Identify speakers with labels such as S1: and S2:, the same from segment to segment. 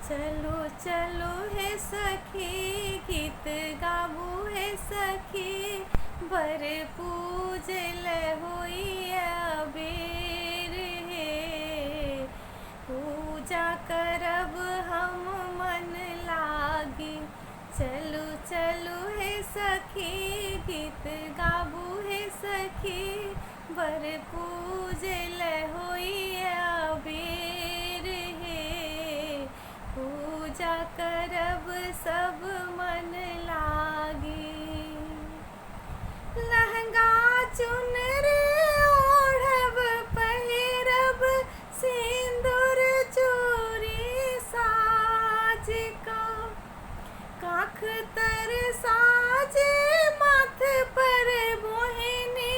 S1: चलो चलो हे सखी गीत गाबू हे सखी बर पूजल होई अबेर हे पूजा करब हम मन लागी। चलो चलो हे सखी गीत गाबू हे सखी बर पूजल होई अबेर हे पूजा करब सब मन लागी। लहंगा चुनर ओढ़ब पहिरब सिंदूर चूड़ी साज का काख तर साजे माथ पर मोहिनी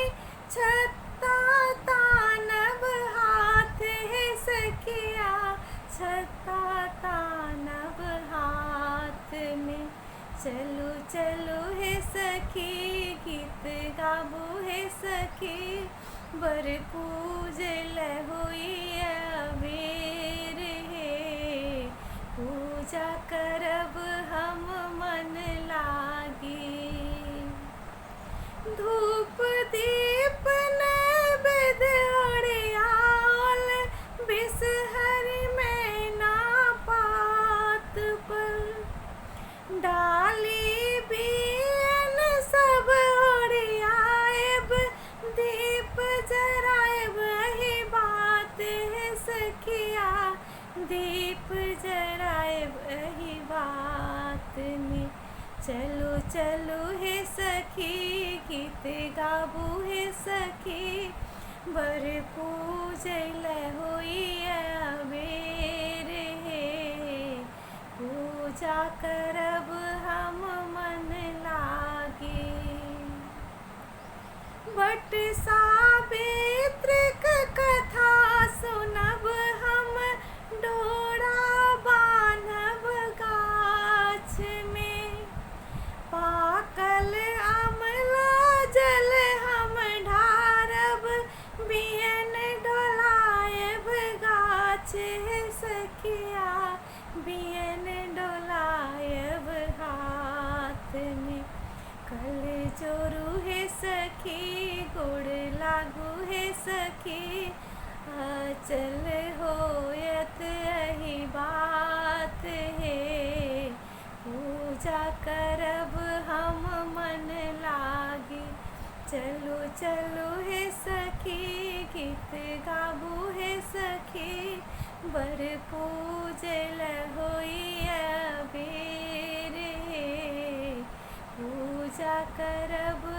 S1: छत्ता तानब हाथ है सखिया छत्ता तानब हाथ में। चलो चलो हे सखी गीत गाबू हे सखी बर पूजल होई अबेर हे पूजा करब हम मन लागी। धूप दीप नैवेद्य ओढ़ियाल बिसहरि में ना पात पर डाली बियन सब ओढ़ियाएब दीप जराएब यही बात है सखिया दीप जराएब यही बात में। चलो चलो हे सखी गीत गाबू हे सखी बर पूजल होई अबेर हे पूजा करब हम मन लागी। बट सावित्र कथा सुनब हम डोरा बान्हब गाछ में पाकल अमला जल हम ढारब बियन डोलाएब गाछ है सखिया बियन डोलाएब हाथ में। कल जोरू है सखी गोड़ लागू है सखी चल होयत यही बात है पूजा करब हम मन लागी। चलो चलो हे सखी गीत गाबू हे सखी बर पूजल होई अबेर हे पूजा करब